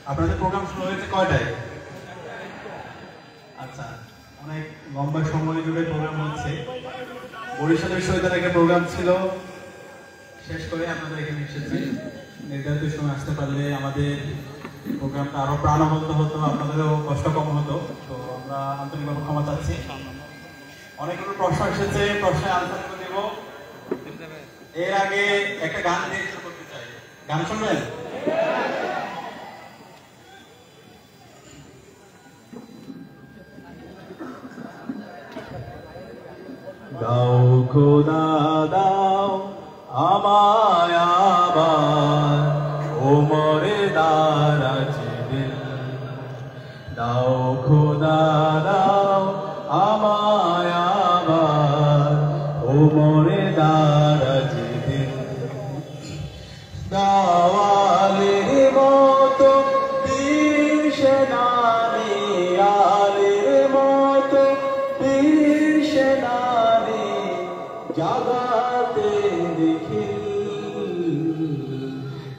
আপনাদের প্রোগ্রাম শুরু হয়েছে কয়টায়? আচ্ছা, অনেক লম্বা সময় জুড়ে প্রোগ্রাম হচ্ছে। বরিশাল বিশ্ববিদ্যালয়ে একটা প্রোগ্রাম ছিল, শেষ করে আপনাদের এখানে এসেছি। নির্ধারিত সময় আসতে পারলে আমাদের প্রোগ্রামটা আরো প্রাণবন্ত হতো, আপনাদেরও কষ্ট কম হতো। তো আমরা আন্তরিকভাবে ক্ষমা চাচ্ছি। অনেকগুলো প্রশ্ন এসেছে, প্রশ্নের আনসার করে দেব। এর আগে একটা গান দিয়ে শুরু করতে চাই, গান শুনবেন? দাও খোদা দাও আমায় আবার ওমরে দারাজ দিল, দাও খোদা দাও আমায় আবার ওমরে দারাজ দিল, দাওয়ালের মতো বীর সেনানি, আলের মতো বীর সেনানি জাগাতে দেখি,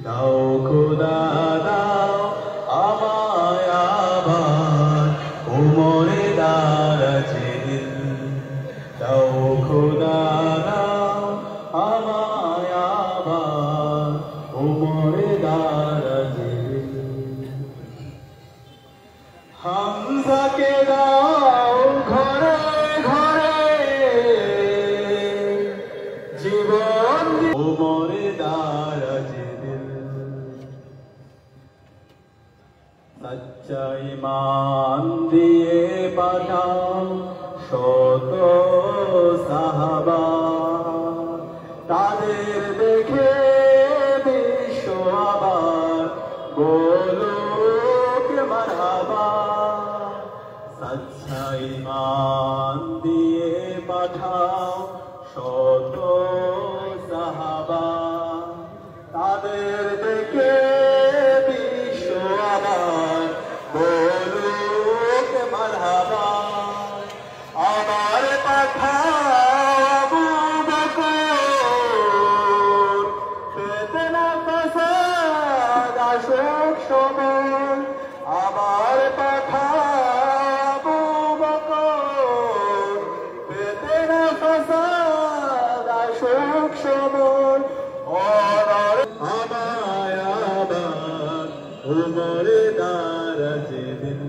দাও খোদা দাও আমায় আবার ওমরে দারাজ দিল, দাও খোদা দাও আমায় আবার ওমরে দারাজ দিল, হামজাকে দাও ঘরে ঘরে জীবন ওমরে দারাজ দিল, সচ্চা ঈমান দিয়ে পাঠাও শত সাহাবা, তাদের দেখে বিশ্ব আবার বলুক মারহাবা, সচ্চা ঈমান দিয়ে পাঠাও শত সাহাবা, তাদের দেখে বিশ্ব আবার বলুক মারহাবা, আমার পাঠাও আবু বকর ফিতনা ফাসাদ আসুক সময়, আমার পাঠাও আবু বকর ফিতনা ফাসাদ আসুক সময়, অনর আমায় আবার ওমরে দারাজ দিল।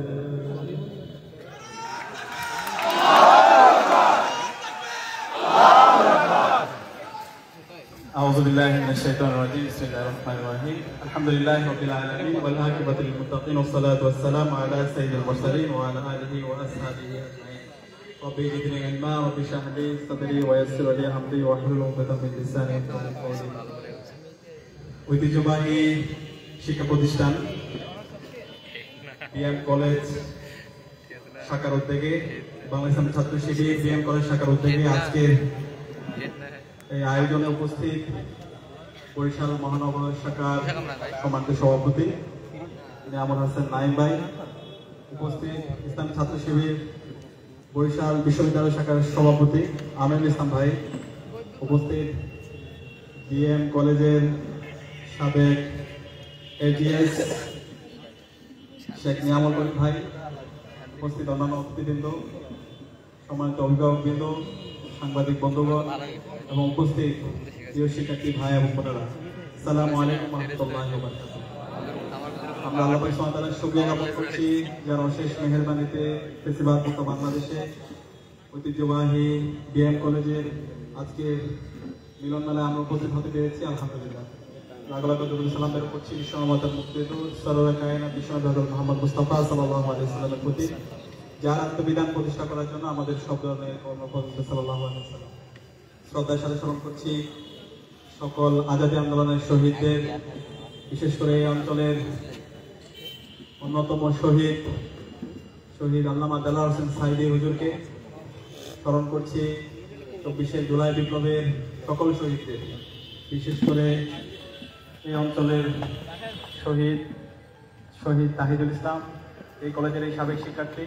أعوذ بالله من الشيطان الرجيم. بسم الله الرحمن الرحيم. الحمد لله رب العالمين والعاقبة للمتقين والصلاة والسلام على سيد المرسلين وعلى آله وأصحابه أجمعين. ربي زدني علما رب اشرح لي صدري ويسر لي أمري واحلل عقدة من لساني يفقهوا قولي. ঐতিহ্যবাহী শিক্ষা প্রতিষ্ঠান বিএম কলেজ শাখার উদ্যোগে, বাংলা ইসলামী ছাত্র শিবির বিএম কলেজ শাখার উদ্যোগে আজকের এই আয়োজনে উপস্থিত বরিশাল মহানগর শাখার সম্মানিত সভাপতি নিয়ামত হাসান নাইম ভাই, উপস্থিত ইসলামী ছাত্র শিবির বরিশাল বিশ্ববিদ্যালয় শাখার সভাপতি আমিনুল ইসলাম ভাই, উপস্থিত বিএম কলেজের সাবেক এজিএস শেখ নিয়ামত ভাই, উপস্থিত অন্যান্য অতিথিবৃন্দ, সম্মানিত অভিভাবকবৃন্দ, সাংবাদিক বন্ধুগণ এবং উপস্থিত প্রিয় শিক্ষার্থী ভাই এবং বোনেরা, আসসালামু আলাইকুম ওয়া রাহমাতুল্লাহি ওয়া বারাকাতুহু। আমরা আল্লাহ পাক সুবহানাহু ওয়া তাআলার শুকরিয়া জ্ঞাপন করছি, যার অশেষ মেহেরবানিতে ফেসিবাদ মুক্ত বাংলাদেশে ঐতিহ্যবাহী বিএম কলেজের আজকের মিলন মেলায় আমরা উপস্থিত হতে পেরেছি। আলহামদুলিল্লাহ, সালাম বের করছি বিশ্বমাতার মুক্তিদূত সরওয়ারে কায়নাত বিশ্বনবী হযরত মুহাম্মদ মুস্তাফা সাল্লাল্লাহু আলাইহি ওয়াসাল্লামের প্রতি, যার আত্মবিধান প্রতিষ্ঠা করার জন্য আমাদের সব ধরনের কর্মপদ্ধতি সাল্লাল্লাহু আলাইহি ওয়াসাল্লাম। শ্রদ্ধার সাথে স্মরণ করছি সকল আজাদী আন্দোলনের শহীদদের, বিশেষ করে এই অঞ্চলের অন্যতম শহীদ আল্লামা দেলাওয়ার হোসেন সাইদি হুজুরকে স্মরণ করছি। 24শে জুলাই বিপ্লবের সকল শহীদদের, বিশেষ করে এই অঞ্চলের শহীদ তাহিদুল ইসলাম, এই কলেজের এই সাবেক শিক্ষার্থী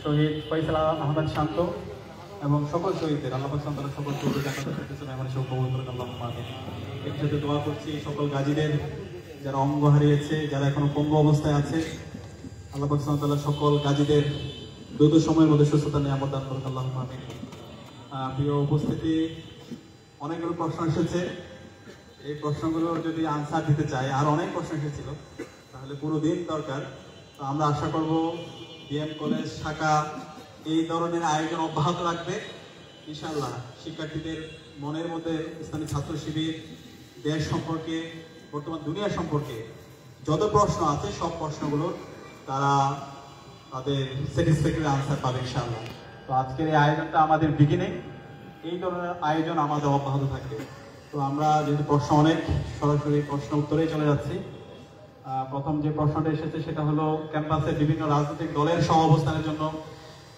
শহীদ ফয়সাল আহমেদ শান্ত এবং সকল শহীদদের আল্লাহ পাক সুবহানাহু ওয়া তাআলা সকল শহীদদের জান্নাতের ফেরদৌসে মেহমান হিসেবে কবুল করেন। আল্লাহুম্মা আমিন। এর সাথে দোয়া করছি সকল গাজীদের যারা অঙ্গ হারিয়েছে, যারা এখনো পঙ্গু অবস্থায় আছে, আল্লাহ পাক সুবহানাহু ওয়া তাআলা সকল গাজীদের দ্রুত সময়ের মধ্যে সুস্থতা নিয়ামত দান করুন, আল্লাহুম্মা আমিন। প্রিয় উপস্থিতি, অনেকগুলো প্রশ্ন এসেছে। এই প্রশ্নগুলোর যদি আনসার দিতে চাই, আর অনেক প্রশ্ন এসেছিল, তাহলে পুরো দিন দরকার। তো আমরা আশা করব বিএম কলেজ শাখা এই ধরনের আয়োজন অব্যাহত রাখবে ইনশাআল্লাহ। শিক্ষার্থীদের মনের মধ্যে ইসলামী ছাত্র শিবির, দেশ সম্পর্কে, বর্তমান দুনিয়া সম্পর্কে যত প্রশ্ন আছে সব প্রশ্নগুলোর তারা তাদের স্যাটিসফ্যাক্টরি আনসার পাবে ইনশাআল্লাহ। তো আজকের এই আয়োজনটা আমাদের বিগিনিং, এই ধরনের আয়োজন আমাদের অব্যাহত থাকবে। তো আমরা যেহেতু প্রশ্ন অনেক, সরাসরি প্রশ্ন উত্তরেই চলে যাচ্ছি। প্রথম যে প্রশ্নটা এসেছে সেটা হলো ক্যাম্পাসে বিভিন্ন রাজনৈতিক দলের সহাবস্থানের জন্য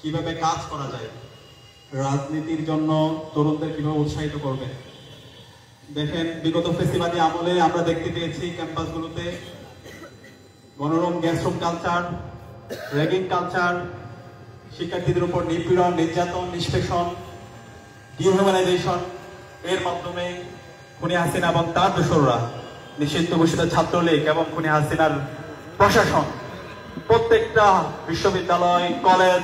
কিভাবে কাজ করা যায়, রাজনীতির জন্য তরুণদের কিভাবে উৎসাহিত করবে। দেখেন, বিগত ফেসিবাদী আমলে আমরা দেখতে পেয়েছি ক্যাম্পাসগুলোতে গণরুম, গ্যাসরুম কালচার, র্যাগিং কালচার, শিক্ষার্থীদের উপর নিপীড়ন, নির্যাতন, নিষ্পেষণ, ডিহিউম্যানাইজেশন, এর মাধ্যমে খুনি হাসিনা এবং তার দোসররা, নিষিদ্ধ ঘোষিত ছাত্রলীগ এবং খুনি হাসিনার প্রশাসন প্রত্যেকটা বিশ্ববিদ্যালয়, কলেজ,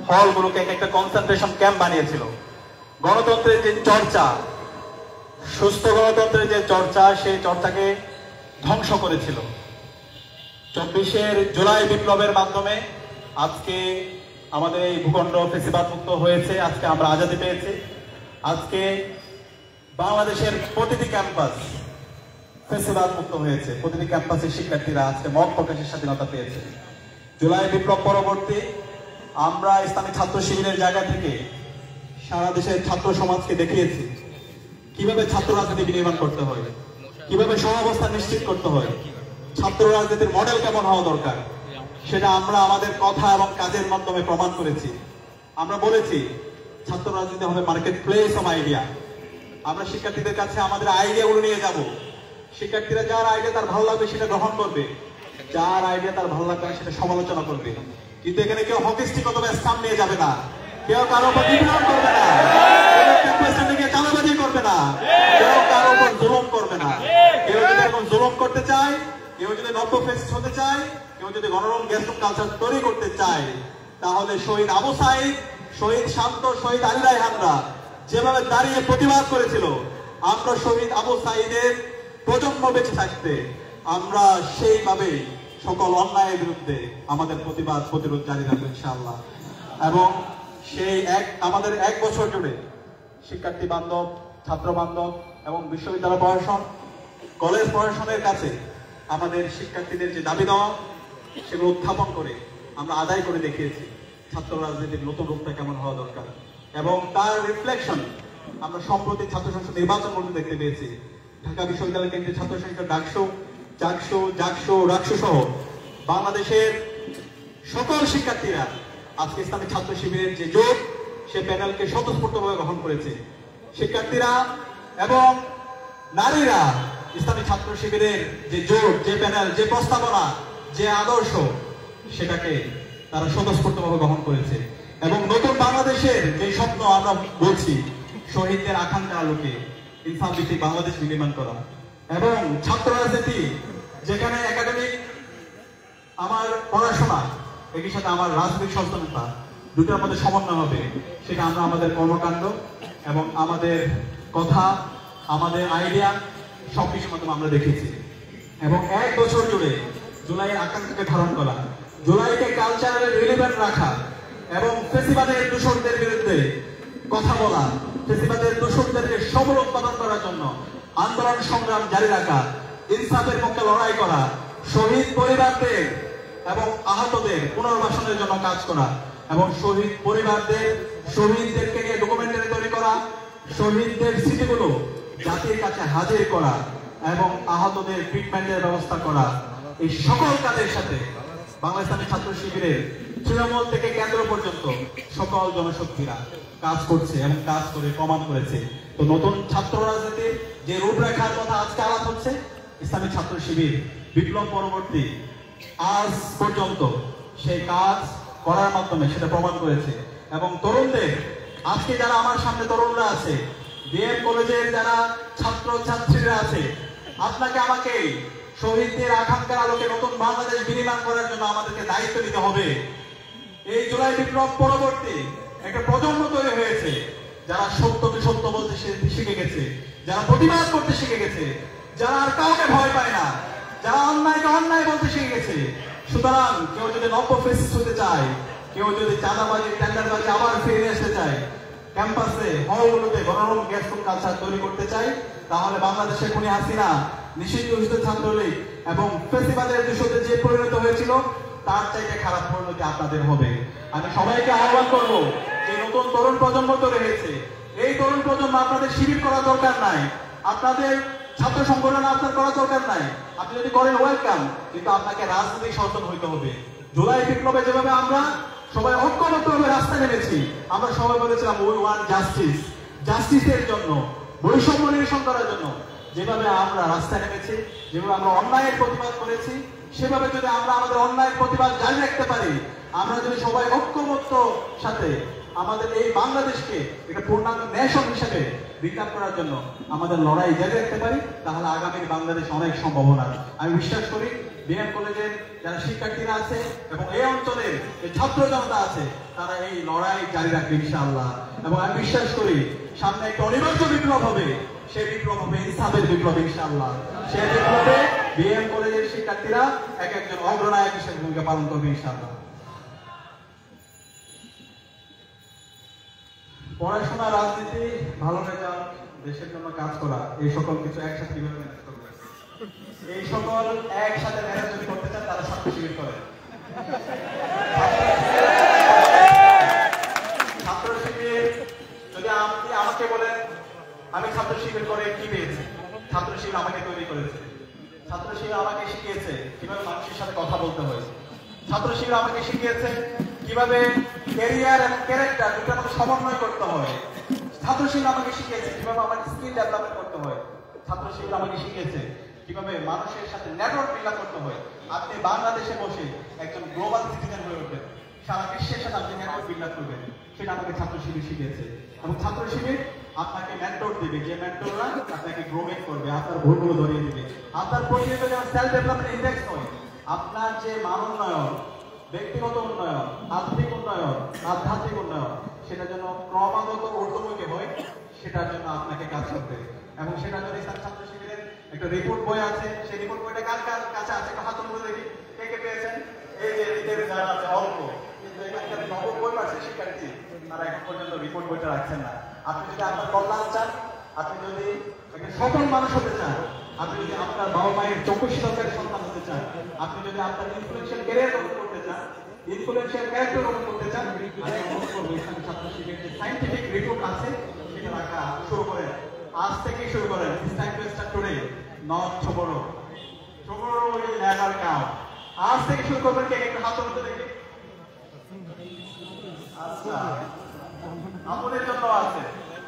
হলগুলোকে একটা কনসেন্ট্রেশন ক্যাম্প বানিয়েছিল। গণতন্ত্রের যে চর্চা, সুস্থ গণতন্ত্রের যে চর্চা, সেই চর্চাকে ধ্বংস করেছিল। 24 জুলাই বিপ্লবের মাধ্যমে আজকে আমাদের এই ভূখণ্ড ফেসিবাদ মুক্ত হয়েছে, আজকে আমরা আজাদি পেয়েছি। আজকে বাংলাদেশের প্রতিটি ক্যাম্পাস ফেসিবাদ মুক্ত হয়েছে, প্রতিটি ক্যাম্পাসের শিক্ষার্থীরা আজকে মত প্রকাশের স্বাধীনতা পেয়েছে। জুলাই বিপ্লব পরবর্তী আমরা ইসলামী ছাত্র শিবিরের জায়গা থেকে সারা দেশের ছাত্র সমাজকে দেখিয়েছি কিভাবে ছাত্র রাজনীতি বিনির্মাণ করতে হয়, কিভাবে সহাবস্থান নিশ্চিত করতে হয়, ছাত্র রাজনীতির মডেল কেমন হওয়া দরকার, সেটা আমরা আমাদের কথা এবং কাজের মাধ্যমে প্রমাণ করেছি। আমরা বলেছি ছাত্র রাজনীতি হবে মার্কেট প্লেস অফ আইডিয়া। আমরা শিক্ষার্থীদের কাছে আমাদের আইডিয়াগুলো নিয়ে যাব। শিক্ষার্থীরা যার আইডিয়া তার ভালো লাগবে সেটা গ্রহণ করবে, যার আইডিয়া তার ভালো লাগবে সেটা সমালোচনা করবে। কিন্তু এখানে কেউ হকিস্টিক অথবা স্টাম্প নিয়ে যাবে না, কেউ কারো উপর নিপীড়ন করবে না, কেউ চাঁদাবাজি করবে না, কেউ কারো উপর জুলুম করবে না। কেউ যদি এখন জুলুম করতে চায়, কেউ যদি নব্য ফেসিস্ট হতে চায়, কেউ যদি গণরুম গ্যাসরুম কালচার তৈরি করতে চায়, তাহলে শহীদ আবু সাঈদ, শহীদ শান্ত, শহীদ আলী রায়হানরা যেভাবে দাঁড়িয়ে প্রতিবাদ করেছিল, আমরা শহীদ আবু সাঈদের প্রজন্ম বেঁচে থাকতে আমরা সেইভাবে সকল অন্যায়ের বিরুদ্ধে আমাদের প্রতিবাদ প্রতিরোধ জারি রাখবো ইনশাআল্লাহ। এবং সেই আমাদের 1 বছর জুড়ে শিক্ষার্থী বান্ধব, ছাত্র বান্ধব এবং বিশ্ববিদ্যালয় প্রশাসন, কলেজ প্রশাসনের কাছে আমাদের শিক্ষার্থীদের যে দাবি দেওয়া সেগুলো উত্থাপন করে আমরা আদায় করে দেখিয়েছি ছাত্র রাজনীতির নতুন রূপটা কেমন হওয়া দরকার। এবং তার রিফ্লেকশন আমরা সম্প্রতি ছাত্র সংসদ নির্বাচন করতে দেখতে পেয়েছি। ঢাকা বিশ্ববিদ্যালয় কেন্দ্রীয় ছাত্র সংসদ ডাকসু, জাকসু, জাকসু, রাকসু সহ বাংলাদেশের সকল শিক্ষার্থীরা আজকে ইসলামী ছাত্র শিবিরের যে জোট, সে প্যানেলকে স্বতঃস্ফূর্তভাবে গ্রহণ করেছে। শিক্ষার্থীরা এবং নারীরা ইসলামী ছাত্র শিবিরের যে জোট, যে প্যানেল, যে প্রস্তাবনা, যে আদর্শ, সেটাকে তারা স্বতঃস্ফূর্তভাবে গ্রহণ করেছে। এবং নতুন বাংলাদেশের যে স্বপ্ন আমরা বলছি, শহীদদের আকাঙ্ক্ষার আলোকে ইনসাফ ভিত্তিক বাংলাদেশ বিনির্মাণ করা এবং ছাত্র রাজনীতি যেখানে একাডেমিক আমার পড়াশোনা একই সাথে আমার রাজনৈতিক সচেতনতা দুটোর মধ্যে সমন্বয় হবে, সেটা আমরা আমাদের কর্মকাণ্ড এবং আমাদের কথা, আমাদের আইডিয়া সবকিছুর মাধ্যমে আমরা দেখেছি। এবং 1 বছর জুড়ে জুলাইয়ের আকাঙ্ক্ষাকে ধারণ করা, জুলাইকে কালচারাল রিলেভেন্ট রাখা এবং ফেসিবাদের দূষণদের বিরুদ্ধে কথা বলা, ফেসিবাদের দূষণদেরকে সবল উৎপাদন করার জন্য আন্দোলন সংগ্রাম জারি রাখা, ইনসাফের পক্ষে লড়াই করা, শহীদ পরিবারদের এবং আহতদের পুনর্বাসনের জন্য কাজ করা এবং শহীদ পরিবারদের, শহীদদেরকে নিয়ে ডকুমেন্টারি তৈরি করা, শহীদদের স্মৃতিগুলো জাতির কাছে হাজির করা এবং আহতদের ট্রিটমেন্টের ব্যবস্থা করা, এই সকল কাজের সাথে বাংলা ইসলামী ছাত্র শিবিরের তৃণমূল থেকে কেন্দ্র পর্যন্ত সকল জনশক্তিরা কাজ করছে এবং কাজ করে প্রমাণ করেছে। তো নতুন ছাত্র রাজনীতির যে রূপরেখার কথা আজকে আলাপ হচ্ছে, ইসলামী ছাত্র শিবির বিপ্লব পরবর্তী আজ পর্যন্ত সেই কাজ করার মাধ্যমে সেটা প্রমাণ করেছে। এবং তরুণদের, আজকে যারা আমার সামনে তরুণরা আছে, বিএম কলেজের যারা ছাত্র ছাত্রীরা আছে, আপনাকে আমাকে শহীদদের আকাঙ্ক্ষার আলোকে নতুন বাংলাদেশ বিনির্মাণ করার জন্য আমাদেরকে দায়িত্ব নিতে হবে। এই জুলাই বিপ্লব পরবর্তী একটা প্রজন্ম তৈরি হয়েছে যারা সত্যকে সত্য বলতে শিখে গেছে, যারা প্রতিবাদ করতে শিখে গেছে, যারা আর কাউকে ভয় পায় না, যারা অন্যায়কে অন্যায় বলতে শিখে গেছে। সুতরাং কেউ যদি নব্য ফেসিস্ট হতে চায়, কেউ যদি চাঁদাবাজি টেন্ডারবাজি আবার ফিরে আসতে চায়, ক্যাম্পাসে হলগুলোতে গণরম গ্যাসফুল কালচার তৈরি করতে চাই, তাহলে বাংলাদেশের খুনি হাসিনা, নিষিদ্ধ ঘোষিত ছাত্রলীগ এবং ফেসিবাদের দৃশ্যতে যে পরিণত হয়েছিল তার চাইতে খারাপ পরিণতি আপনাদের হবে। আমি সবাইকে আহ্বান করব, যে নতুন তরুণ প্রজন্ম তৈরি হয়েছে, এই তরুণ প্রজন্ম আপনাদের শিবির করা দরকার নাই, আপনাদের ছাত্র সংগঠন আপনার করা দরকার নাই। আপনি যদি করেন ওয়েলকাম, কিন্তু আপনাকে রাজনৈতিক সচেতন হইতে হবে। জুলাই বিপ্লবে যেভাবে আমরা সবাই ঐক্যবদ্ধভাবে রাস্তায় নেমেছি, আমরা সবাই বলেছিলাম উই ওয়ান্ট জাস্টিস, জাস্টিসের জন্য, বৈষম্য নিরসন করার জন্য। যেভাবে আমরা রাস্তায় নেমেছি, যেভাবে আমরা অন্যায়ের প্রতিবাদ করেছি, সেভাবে যদি আমরা আমাদের অন্যায়ের প্রতিবাদ জারি রাখতে পারি, আমরা যদি সবাই ঐক্যবদ্ধ সাথে আমাদের এই বাংলাদেশকে একটা পূর্ণাঙ্গ নেশন হিসেবে বিকাশ করার জন্য আমাদের লড়াই জারি রাখতে পারি, তাহলে আগামীর বাংলাদেশ অনেক সম্ভাবনা। আমি বিশ্বাস করি বিএম কলেজের যারা শিক্ষার্থীরা আছে এবং এই অঞ্চলের যে ছাত্র জনতা আছে, তারা এই লড়াই জারি রাখবে ইনশাআল্লাহ। এবং আমি বিশ্বাস করি সামনে একটা অনিবার্য বিপ্লব হবে, সেই বিপ্লব হবে ইনসাফের বিপ্লব ইনশাআল্লাহ। সেই বিপ্লবে বিএম কলেজের শিক্ষার্থীরা এক একজন অগ্রনায়ক হিসেবে ভূমিকা পালন করবে ইনশাআল্লাহ। পড়াশোনা, রাজনীতি, ভালো রেজাল্ট, দেশের জন্য কাজ করা, এই সকল কিছু একসাথে কিভাবে ম্যানেজ করবে? এই সকল একসাথে ম্যানেজ যদি করতে চান তারা ছাত্র শিবির করে। ছাত্র শিবির যদি আপনি আমাকে বলেন আমি ছাত্র শিবির করে কি পেয়েছি, ছাত্র শিবির আমাকে তৈরি করেছে, ছাত্র শিবির আমাকে শিখিয়েছে কিভাবে মানুষের সাথে কথা বলতে হয়, ছাত্র শিবির আমাকে শিখিয়েছে কিভাবে ক্যারিয়ার এবং ক্যারেক্টার দুটোর মধ্যে সমন্বয় করতে হয়, ছাত্র শিবির আমাকে শিখিয়েছে কিভাবে আমার স্কিল ডেভেলপমেন্ট করতে হয়, ছাত্র শিবির আমাকে শিখিয়েছে কিভাবে মানুষের সাথে নেটওয়ার্ক বিল্ড করতে হয়। আপনি বাংলাদেশে বসে একজন গ্লোবাল সিটিজেন হয়ে উঠবেন, সারা বিশ্বের সাথে আপনি নেটওয়ার্ক বিল্ড করবেন, সেটা আমাকে ছাত্র শিবির শিখিয়েছে। এবং ছাত্র শিবির আপনাকে মেন্টর দিবে, যে মেন্টররা আপনাকে গ্রোমেট করবে, আপনার ভুলগুলো ধরিয়ে দিবে। আপনার প্রতিনিয়ত যেমন সেলফ ডেভেলপমেন্ট ইন্ডেক্স হয়, আপনার যে মান উন্নয়ন, ব্যক্তিগত উন্নয়ন, আর্থিক উন্নয়ন, আধ্যাত্মিক উন্নয়ন, সেটা যেন ক্রমাগত ঊর্ধ্বমুখী হয়, সেটার জন্য আপনাকে কাজ করতে। এবং সেটা যদি ছাত্র শিবিরের একটা রিপোর্ট বই আছে, সেই রিপোর্ট বইটা কার কার কাছে আছে একটু হাত তুলে দেখি, কে কে পেয়েছেন? এই যে এদের যারা আছে অল্প, কিন্তু এখানকার নবম বই পাচ্ছে শিক্ষার্থী, তারা এখন পর্যন্ত রিপোর্ট বইটা রাখছেন না। আপনি যদি আপনার কল্যাণ চান, আপনি যদি একটা সফল মানুষ হতে চান, আপনি যদি আপনার বাবা মায়ের চৌকশি সরকারের সন্তান হতে চান, আপনি যদি আপনার ইনফ্লুয়েন্সিয়াল ক্যারিয়ার গঠন করতে চান, ইনফ্লুয়েন্সিয়াল ক্যারেক্টার গঠন করতে চান, আমি অনুরোধ করবো এখানে ছাত্র শিবিরের যে সায়েন্টিফিক রিপোর্ট আছে সেটা রাখা শুরু করেন। আজ থেকেই শুরু করেন। It's time to start today, not tomorrow. Tomorrow will never come. আজ থেকে শুরু করবেন। কে একটু হাত তুলতে দেখি। আচ্ছা, আপনাদের জন্য আছে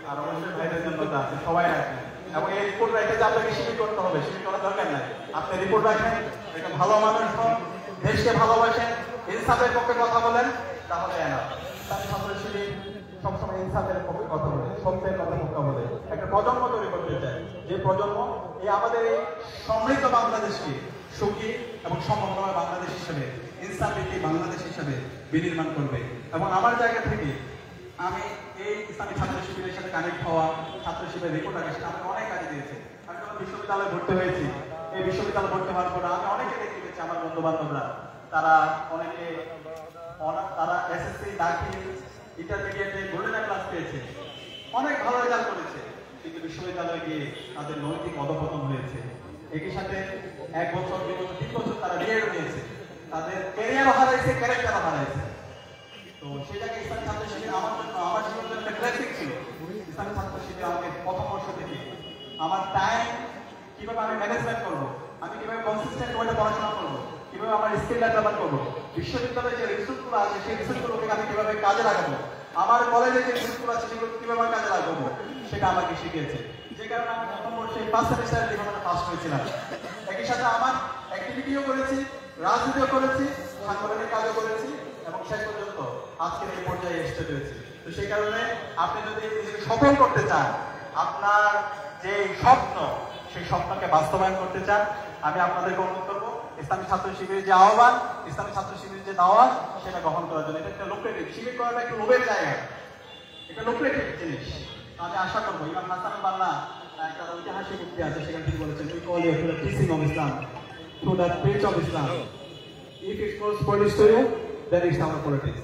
আর অবশ্যই ভাইদের জন্য আছে, সবাই রাখেন। এবং এই রিপোর্ট রাখে যে আপনাকে শিবির করতে হবে, শিবির করার দরকার নাই। আপনি রিপোর্ট রাখেন, একটা ভালো মানুষ হন, দেশকে ভালোবাসেন, ইনসাফের পক্ষে কথা বলেন, তাহলে ছাত্র শিবির সবসময় ইনসাফের পক্ষে কথা বলে, সত্যের কথা পক্ষে বলে, একটা প্রজন্ম তৈরি করতে চায়, যে প্রজন্ম এই আমাদের এই সমৃদ্ধ বাংলাদেশকে সুখী এবং সম্ভাবনাময় বাংলাদেশ হিসেবে, ইনসাফভিত্তিক বাংলাদেশ হিসেবে বিনির্মাণ করবে। এবং আমার জায়গা থেকে আমি এই ইসলামী ছাত্র শিবিরের সাথে কানেক্ট হওয়া, ছাত্র শিবিরের রিপোর্ট আগে সেটা আমাকে অনেক কাজে দিয়েছে। আমি যখন বিশ্ববিদ্যালয়ে ভর্তি হয়েছি, এই বিশ্ববিদ্যালয়ে ভর্তি হওয়ার পর আমি অনেকে দেখতে পেয়েছি, আমার বন্ধু বান্ধবরা, তারা অনেকে তারা এসএসসি, দাখিল, ইন্টারমিডিয়েটে গোল্ডেন ক্লাস পেয়েছে, অনেক ভালো রেজাল্ট করেছে, কিন্তু বিশ্ববিদ্যালয়ে গিয়ে তাদের নৈতিক অধঃপতন হয়েছে। একই সাথে 1 বছর, 2 বছর, 3 বছর তারা রিয়েড নিয়েছে, তাদের ক্যারিয়ারও হারাইছে, ক্যারেক্টারও হারাইছে। তো সেটাকে ইসলামী ছাত্র শিবির আমার জন্য, আমার জীবনের জন্য একটা ব্লেসিং ছিল। ইসলামী ছাত্র শিবির আমাকে প্রথম বর্ষ থেকে আমার টাইম কিভাবে আমি ম্যানেজমেন্ট করবো, আমি কিভাবে কনসিস্টেন্ট ওয়েতে পড়াশোনা করবো, কিভাবে আমার স্কিল ডেভেলপমেন্ট করবো, বিশ্ববিদ্যালয়ে যে রিসোর্সগুলো আছে সেই রিসোর্সগুলোকে আমি কিভাবে কাজে লাগাবো, আমার কলেজে যে রিসোর্সগুলো আছে সেগুলো কিভাবে আমি কাজে লাগাবো, সেটা আমাকে শিখিয়েছে। যে কারণে আমি প্রথম বর্ষে ফার্স্ট সেমিস্টারে জীবনে ফার্স্ট হয়েছিলাম। একই সাথে আমার অ্যাক্টিভিটিও করেছি, রাজনীতিও করেছি, সাংগঠনিক কাজও করেছি, এবং শেষ পর্যন্ত আজকের এই পর্যায়ে এসে পেরেছি। তো সেই কারণে আপনি যদি নিজেকে সফল করতে চান, আপনার যে স্বপ্ন, সেই স্বপ্নকে বাস্তবায়ন করতে চান, আমি আপনাদেরকে অনুরোধ করবো ইসলামী ছাত্র শিবিরের যে আহ্বান, ইসলামী ছাত্র শিবিরের যে দাওয়াত, সেটা গ্রহণ করার জন্য। এটা একটা লোকপ্রিয় শিবির করাটা একটা লোভের জায়গা, এটা লোকপ্রিয় জিনিস। আমি আশা করবো ইমাম হাসান বান্না একটা ঐতিহাসিক উক্তি আছে, সেখানে তিনি বলেছেন, we call you to the teaching of Islam, to the preach of Islam. If it goes politics to you, then it's our politics.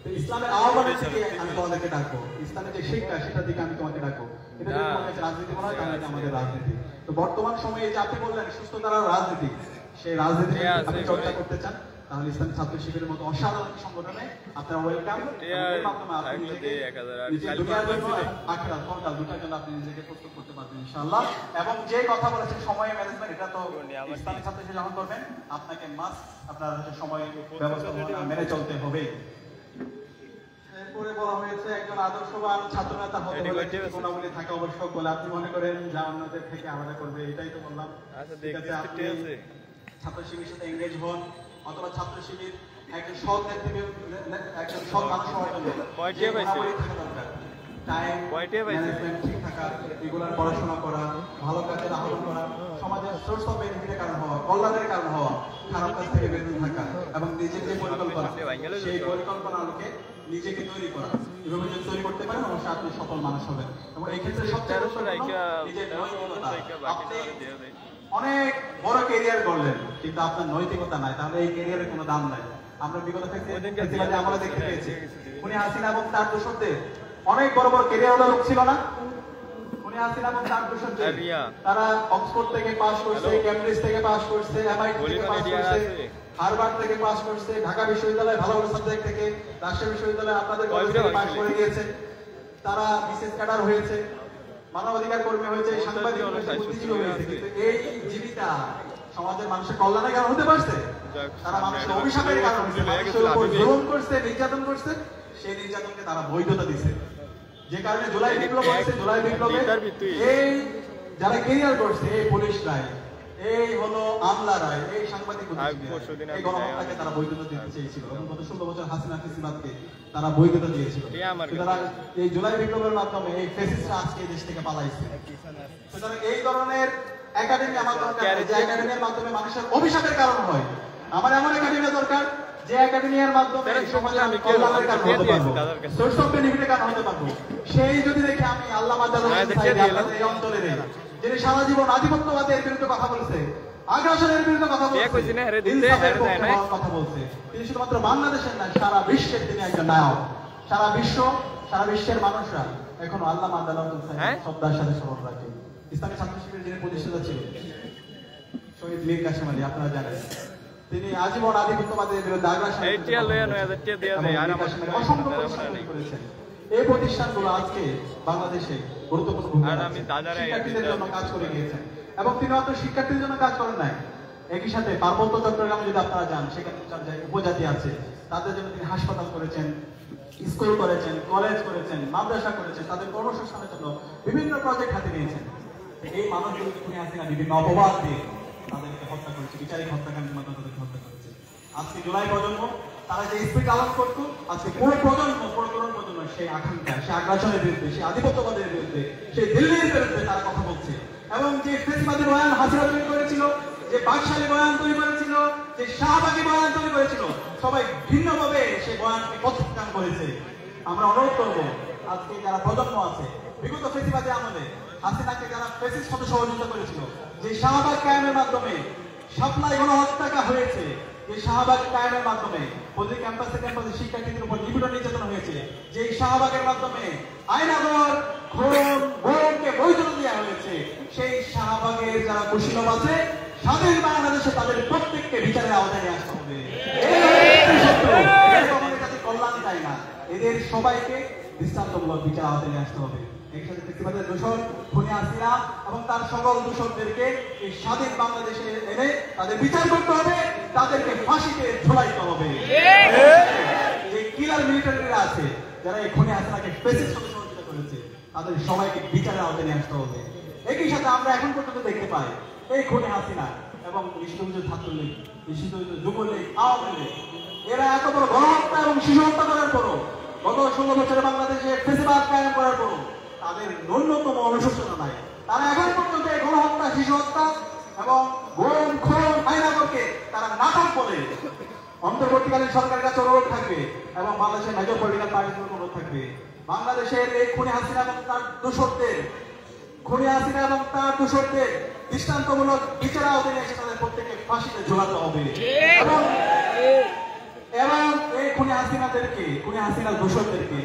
তো ইসলামের আহ্বানের দিকে আমি তোমাদেরকে ডাকবো, ইসলামের যে শিক্ষা সেটার দিকে আমি তোমাকে ডাকবো। এটা যদি তোমার কাছে রাজনীতি মনে হয় তাহলে এটা আমাদের রাজনীতি। তো বর্তমান সময়ে যে আপনি বললেন সুস্থতার রাজনীতি, সেই রাজনীতি আপনি চর্চা করতে চান, তাহলে ইসলামী ছাত্র শিবিরের মতো অসাধারণ সংগঠনে আপনারা ওয়েলকাম। এর মাধ্যমে আপনি দুনিয়ার জন্য আখিরাত পরকাল দুটার জন্য আপনি নিজেকে প্রস্তুত করতে পারবেন ইনশাআল্লাহ। এবং যে কথা বলেছেন সময় ম্যানেজমেন্ট, এটা তো ইসলামী ছাত্র শিবির যখন করবেন আপনাকে মাস্ট আপনার সময় ব্যবস্থাপনা মেনে চলতে হবে। এরপরে বলা হয়েছে একজন আদর্শবান ছাত্রনেতা হতে হলে গুণাবলী থাকা আবশ্যক বলে আপনি মনে করেন যা অন্যদের থেকে আলাদা করবে, এটাই তো বললাম। ঠিক আছে, আপনি ছাত্র শিবিরের সাথে এঙ্গেজ হন, অথবা ছাত্র শিবির একজন সৎ নেতৃত্ব, একজন সৎ মানুষ হওয়ার জন্য গুণাবলী থাকা দরকার। টাইম ম্যানেজমেন্ট ঠিক থাকা, রেগুলার পড়াশোনা করা, ভালো কাজের আহ্বান করা, সমাজের সোর্স অফ বেনিফিটের কারণ হওয়া, কল্যাণের কারণ হওয়া, খারাপ কাজ থেকে বেঁচে থাকা, এবং নিজের যে পরিকল্পনা সেই পরিকল্পনা আলোকে নিজেকে তৈরি করা। এভাবে যদি তৈরি করতে পারেন অবশ্যই আপনি সফল মানুষ হবেন। এবং এই ক্ষেত্রে সবচেয়ে নিজের নৈতিকতা। আপনি অনেক বড় ক্যারিয়ার করলেন কিন্তু আপনার নৈতিকতা নাই, তাহলে এই ক্যারিয়ারের কোনো দাম নাই। আমরা বিগত ফেস্টিভ্যালে আমরা দেখতে পেয়েছি উনি হাসিনা এবং তার দোসরদের অনেক বড় বড় ক্যারিয়ারওয়ালা লোক ছিল না? উনি হাসিনা এবং তার দোসরদের তারা অক্সফোর্ড থেকে পাস করছে, ক্যামব্রিজ থেকে পাস করছে, এমআইটি থেকে পাস করছে, হার্ভার্ড থেকে পাস করছে, ঢাকা বিশ্ববিদ্যালয় ভালো ভালো সাবজেক্ট থেকে, রাজশাহী বিশ্ববিদ্যালয় আপনাদের কলেজ থেকে পাস করে গিয়েছে। তারা বিশেষ ক্যাডার হয়েছে, মানবাধিকার কর্মী হয়েছে, সাংবাদিক হয়েছে, বুদ্ধিজীবী হয়েছে, কিন্তু এই জীবিকা সমাজের মানুষের কল্যাণের কারণ হতে পারছে? তারা মানুষের অভিশাপের কারণ হচ্ছে, মানুষের উপর জুলুম করছে, নির্যাতন করছে, সেই নির্যাতনকে তারা বৈধতা দিচ্ছে। যে কারণে জুলাই বিপ্লব হয়েছে, জুলাই বিপ্লবে এই যারা ক্যারিয়ার করছে, এই পুলিশরাই, এই হলো আমলারাই, এই সাংবাদিক এই গণহত্যাকে তারা বৈধতা দিতে চেয়েছিল এবং গত 16 বছর হাসিনা ফেসিবাদকে তারা বৈধতা দিয়েছিল। সুতরাং এই জুলাই বিপ্লবের মাধ্যমে এই ফেসিস্টরা আজকে দেশ থেকে পালাইছে। সুতরাং এই ধরনের একাডেমি আমার দরকার, যে একাডেমির মাধ্যমে মানুষের অভিশাপের কারণ হয়। আমার এমন একাডেমি দরকার যে একাডেমির মাধ্যমে সমাজের আমি কল্যাণের কারণ হতে পারবো, সোর্স অফ বেনিফিটের কারণ হতে পারবো। সেই যদি দেখে আমি আল্লামা জালালুদ্দিন এই অঞ্চলের যিনি সারা জীবন আধিপত্যবাদের বিরুদ্ধে কথা বলেছে, আগ্রাসনের বিরুদ্ধে কথা বলছে, কথা বলছে, তিনি শুধুমাত্র বাংলাদেশের না সারা বিশ্বের তিনি একজন নায়ক। সারা বিশ্বের মানুষরা এখনো আল্লামা জালালুদ্দিন শ্রদ্ধার সাথে স্মরণ রাখে। ইসলামী ছাত্র শিবিরের যিনি প্রতিষ্ঠাতা ছিলেন শহীদ মীর কাসেম আলী, আপনারা জানেন তিনি আজীবন আধিপত্যবাদের বিরুদ্ধে আগ্রাসন অসংখ্য প্রতিষ্ঠান করেছেন। এই প্রতিষ্ঠানগুলো আজকে বাংলাদেশে গুরুত্বপূর্ণ ভূমিকা শিক্ষার্থীদের জন্য কাজ করে গিয়েছেন। এবং তিনি মাত্র শিক্ষার্থীদের জন্য কাজ করেন নাই, একই সাথে পার্বত্য চট্টগ্রামে যদি আপনারা যান, সেখানে উপজাতি আছে, তাদের জন্য তিনি হাসপাতাল করেছেন, স্কুল করেছেন, কলেজ করেছেন, মাদ্রাসা করেছেন, তাদের কর্মসংস্থানের জন্য বিভিন্ন প্রজেক্ট হাতে নিয়েছেন। এই মানুষগুলোকে তিনি হাসিনা বিভিন্ন অপবাদ দিয়ে তাদেরকে হত্যা করেছে, বিচারিক হত্যাকাণ্ডের মাধ্যমে তাদেরকে হত্যা করেছে। আজকে জুলাই প্রজন্ম তারা যে স্পিড আলাপ করতো, আজকে পুরো প্রজন্ম সেই আকাঙ্ক্ষা, সেই আগ্রাসনের বিরুদ্ধে, সেই আধিপত্যবাদের বিরুদ্ধে, সেই দিল্লির বিরুদ্ধে তারা কথা বলছে। এবং যে ফেসিবাদী বয়ান হাসিনা তৈরি করেছিল, যে বাকশালী বয়ান তৈরি করেছিল, যে শাহবাগী বয়ান তৈরি করেছিল, সবাই ভিন্নভাবে সেই বয়ানকে প্রত্যাখ্যান করেছে। আমরা অনুরোধ করবো আজকে যারা প্রজন্ম আছে, বিগত ফেসিবাদী আমলে হাসিনাকে যারা ফেসিস্ট সাথে সহযোগিতা করেছিল, যে শাহবাগ কায়েমের মাধ্যমে সাপ্লাই গণহত্যা হয়েছে, যে শাহবাগ কায়েমের মাধ্যমে প্রতি ক্যাম্পাসে শিক্ষার্থীদের উপর নিপীড়ন নির্যাতন হয়েছে, যে শাহবাগের মাধ্যমে আইনাগর খুনকে বৈধতা দেওয়া হয়েছে, সেই শাহবাগের যারা কুশীলভ আছে স্বাধীন বাংলাদেশে তাদের প্রত্যেককে বিচারের আওতায় নিয়ে আসতে হবে। কল্যাণ চাই না, এদের সবাইকে দৃষ্টান্তমূলক বিচার আওতায় নিয়ে আসতে হবে। একসাথে ফেসিবাদের দোষর খুনি হাসিনা এবং তার সকল দোষরদেরকে এই স্বাধীন বাংলাদেশে এনে তাদের বিচার করতে হবে, তাদেরকে ফাঁসিতে ঝোলাইতে হবে। যে কিলার মিলিটারিরা আছে যারা এই খুনি হাসিনাকে ফেসিস্ট সাথে সহযোগিতা করেছে, তাদের সবাইকে বিচারের আওতায় নিয়ে আসতে হবে। একই সাথে আমরা এখন পর্যন্ত দেখতে পাই এই খুনি হাসিনা এবং নিষিদ্ধ ছাত্রলীগ, নিষিদ্ধ যুবলীগ, আওয়ামী লীগ, এরা এত বড় গণহত্যা এবং শিশু হত্যা করার পরও, গত 16 বছরে বাংলাদেশে ফেসিবাদ কায়েম করার পরও তাদের ন্যূনতম অনুশোচনা নাই। তারা এখন পর্যন্ত এই গণহত্যা, শিশু হত্যা এবং গুম খুন আইনাগরকে তারা নাটক বলে অন্তর্বর্তীকালীন সরকারের কাছে অনুরোধ থাকবে এবং বাংলাদেশের মেজর পলিটিক্যাল পার্টির অনুরোধ থাকবে বাংলাদেশের এই খুনি হাসিনা এবং তার দোষরদের দৃষ্টান্তমূলক বিচার আওতায় এসে তাদের প্রত্যেককে ফাঁসিতে ঝোলাতে হবে এবং এই খুনি হাসিনার দোষরদেরকে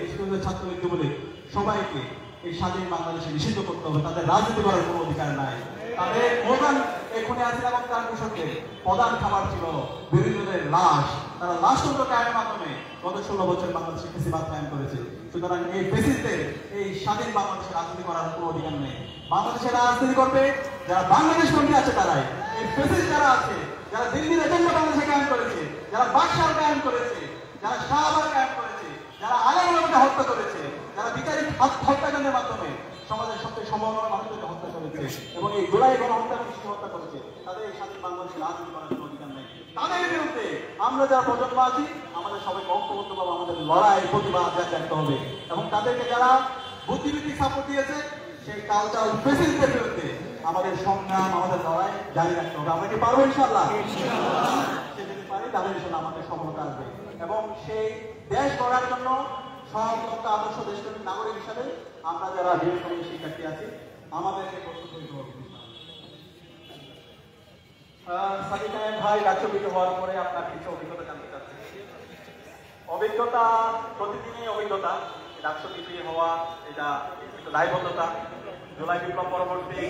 ছাত্রলীগ বলে সবাইকে এই স্বাধীন বাংলাদেশে নিষিদ্ধ করতে হবে। তাদের রাজনীতি করার কোনো অধিকার নাই। তাদের প্রধান এই খুনি হাসিনা এবং তার দোষরদের প্রধান খাবার ছিল বিরোধীদের লাশ। তারা লাশতন্ত্র কায়েমের মাধ্যমে গত 16 বছর বাংলাদেশে ফেসিবাদ কায়েম করেছে। সুতরাং এই ফেসিস্টদের এই স্বাধীন বাংলাদেশে রাজনীতি করার কোনো অধিকার নেই। বাংলাদেশে রাজনীতি করবে যারা বাংলাদেশ পন্থী আছে তারাই। এই ফেসিস্ট যারা আছে, যারা দিল্লির এজেন্ডা বাংলাদেশে কায়েম করেছে, যারা বাকশাল কায়েম করেছে, যারা শাহবাগ কায়েম করেছে, যারা আলেমকে হত্যা করেছে, যারা বিচারিক হত্যাকাণ্ডের মাধ্যমে সমাজের সবচেয়ে সম্ভাবনা মানুষদেরকে হত্যা করেছে এবং এই জুলাই গণহত্যা হত্যা করেছে, তাদের এই স্বাধীন বাংলাদেশে রাজনীতি করার কোনো অধিকার নেই। তাদের বিরুদ্ধে আমরা যারা প্রজন্ম আছি আমাদের সবাইকে ঐক্যবদ্ধভাবে আমাদের লড়াই প্রতিবাদ জানাতে হবে এবং তাদেরকে যারা বুদ্ধিবৃত্তিক সাপোর্ট দিয়েছে সেই কালচার ফেসিলিটির বিরুদ্ধে আমাদের সংগ্রাম আমাদের লড়াই জারি রাখতে হবে। আমরা কি পারবো ইনশাআল্লাহ? সে যদি পারি তাদের ইনশাআল্লাহ আমাদের সফলতা আসবে এবং সেই দেশ গড়ার জন্য সহমত আদর্শ দেশের নাগরিক হিসাবে আমরা যারা বিভিন্ন শিক্ষার্থী আছি আমাদেরকে প্রস্তুত হতে হবে। সাদিক ভাই ডাকসুবিত হওয়ার পরে আপনার কিছু অভিজ্ঞতা জানতে চাচ্ছি। অভিজ্ঞতা প্রতিদিনই অভিজ্ঞতা, ডাকসুবিত হওয়া এটা একটা দায়বদ্ধতা। জুলাই বিপ্লব পরবর্তী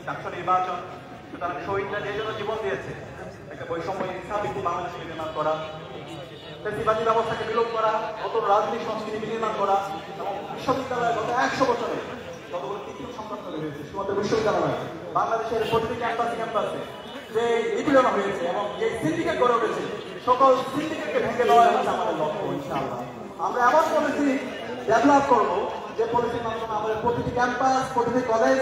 ডাকসু নির্বাচন, সুতরাং শহীদরা যে জন্য জীবন দিয়েছে একটা বৈষম্য ইচ্ছাভিত্তিক বাংলাদেশকে নির্মাণ করা, ফ্যাসিবাদী ব্যবস্থাকে বিলোপ করা, নতুন রাজনৈতিক সংস্কৃতি বিনির্মাণ করা এবং বিশ্ববিদ্যালয়ে গত 100 বছরে যতগুলো কৃত্রিম সংকট তৈরি হয়েছে শুধুমাত্র বিশ্ববিদ্যালয় বাংলাদেশের প্রতিটি ক্যাম্পাসে যে নিপীড়ন হয়েছে এবং যে সিন্ডিকেট গড়ে উঠেছে সকল সিন্ডিকেটকে ভেঙে দেওয়া হচ্ছে আমাদের লক্ষ্য। ইনশাআল্লাহ আমরা এমন পলিসি ডেভেলপ করবো যে পলিসির মাধ্যমে আমাদের প্রতিটি ক্যাম্পাস প্রতিটি কলেজ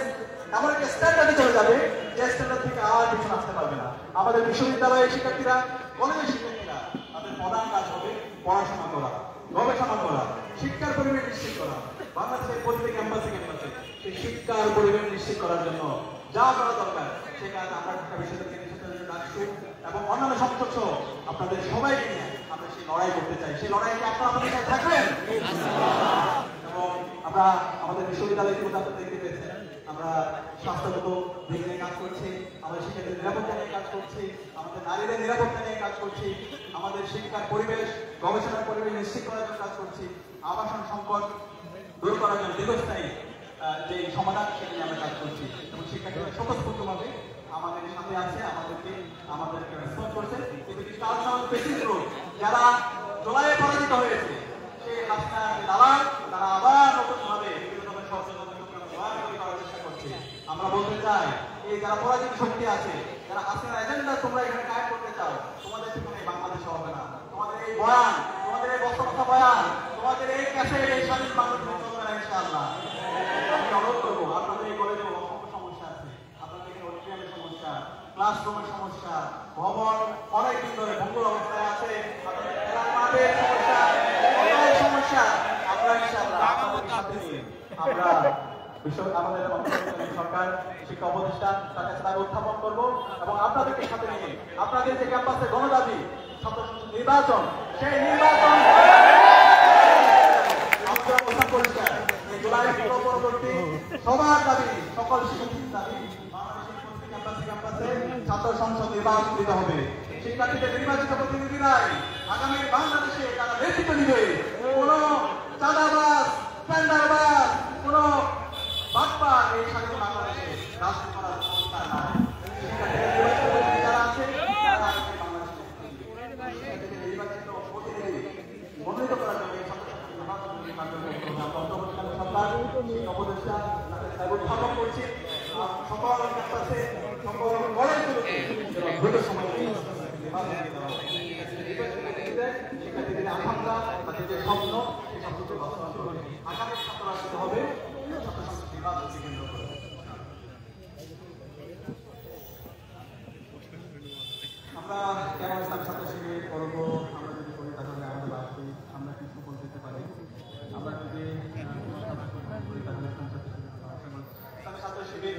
এমন একটা স্ট্যান্ডার্ডে চলে যাবে যে স্ট্যান্ডার্ড থেকে আর পিছনে আসতে পারবে না। আমাদের বিশ্ববিদ্যালয়ের শিক্ষার্থীরা কলেজের শিক্ষার্থীরা তাদের প্রধান কাজ হবে পড়াশোনা করা, গবেষণা করা, শিক্ষার পরিবেশ নিশ্চিত করা। বাংলাদেশের প্রতিটি ক্যাম্পাসে সেই শিক্ষার পরিবেশ নিশ্চিত করার জন্য যা করা দরকার সে কাজ আমরা ঢাকা বিশ্ববিদ্যালয়ের ডাকসু এবং অন্যান্য সংসদ সহ আপনাদের সবাইকে নিয়ে আমরা সেই লড়াই করতে চাই। সেই লড়াইকে আপনারা আমাদের সাথে থাকবেন এবং আমরা আমাদের বিশ্ববিদ্যালয়ে দেখতে পেয়েছেন আমরা স্বাস্থ্যগত দিক নিয়ে কাজ করছি, আমাদের শিক্ষার্থীদের নিরাপত্তা নিয়ে কাজ করছি, আমাদের নারীদের নিরাপত্তা নিয়ে কাজ করছি, আমাদের শিক্ষার পরিবেশ গবেষণার পরিবেশ নিশ্চিত করার জন্য কাজ করছি, আবাসন সংকট দূর করার জন্য দীর্ঘস্থায়ী যে সমাধান সেটা নিয়ে আমরা কাজ করছি এবং শিক্ষার্থীরা স্বতঃস্ফূর্তভাবে আমাদের সাথে আছে, আমাদেরকে রেসপন্স করছে। কিন্তু কালচারাল ফেসিস গ্রুপ যারা জুলাইয়ে পরাজিত হয়েছে সেই হাসিনার দালাল তারা আবার নতুনভাবে বিভিন্ন ধরনের করার চেষ্টা করছে। আমরা বলতে চাই এই যারা পরাজিত শক্তি আছে, যারা হাসিনার এজেন্ডা তোমরা এখানে কায়েম করতে চাও, তোমাদের জীবনে বাংলাদেশে হবে না। তোমাদের এই বয়ান, তোমাদের এই বক্তব্য বয়ান, তোমাদের এই ক্যাসেট এই স্বাধীন বাংলাদেশে চলবে না ইনশাআল্লাহ। আমি অনুরোধ করবো আপনাদের এই কলেজে অসংখ্য সমস্যা আছে, আপনাদের এখানে অডিটোরিয়ামের সমস্যা, ক্লাসরুমের সমস্যা, ভবন অনেকদিন ধরে ভঙ্গুর অবস্থায় আছে, আপনাদের সমস্যা আমরা ইনশাআল্লাহ আপনাদের সাথে নিয়ে আমরা আমাদের সরকার শিক্ষা উপদেষ্টা তার কাছে দাবি উত্থাপন করবো এবং আপনাদেরকে সাথে নিয়ে আপনাদের যে ক্যাম্পাসে গণদাবি ছাত্র সংসদ নির্বাচন সেই নির্বাচন পরিষ্কার এই জুলাই পরবর্তী সবার দাবি সকল শিক্ষার্থীর দাবি বাংলাদেশের প্রতিটি ক্যাম্পাসে ছাত্র সংসদ নির্বাচন দিতে হবে। শিক্ষার্থীদের নির্বাচিত প্রতিনিধিরাই আগামী বাংলাদেশে তারা নেতৃত্ব দিবে। কোন চাঁদাবাজ টেন্ডারবাজ কোন বাপ্পা এই স্বাধীন বাংলাদেশে রাজনীতি করার অধিকার নাই। শিক্ষার্থীদের যারা আছে তারা বাংলাদেশের নির্বাচিত প্রতিনিধি মনোনীত করার জন্য উপদেষ্টা তাকে উত্থাপন করছি সকল ক্যাম্পাসে সকল কলেজগুলোতে দ্রুত সময় শিক্ষার্থীদের আকাঙ্ক্ষা তাদের যে স্বপ্ন সেই স্বপ্নকে বাস্তবায়ন করে আগামী ছাত্র রাখতে হবে ছাত্র সংসদ নির্বাচনকে কেন্দ্র করে। আমরা কেন ইসলাম ছাত্র শিবির করবো, আমরা যদি করি তাহলে আমাদের বাড়তি আমরা কি সফল যেতে পারি। আমরা যদি ছাত্র শিবির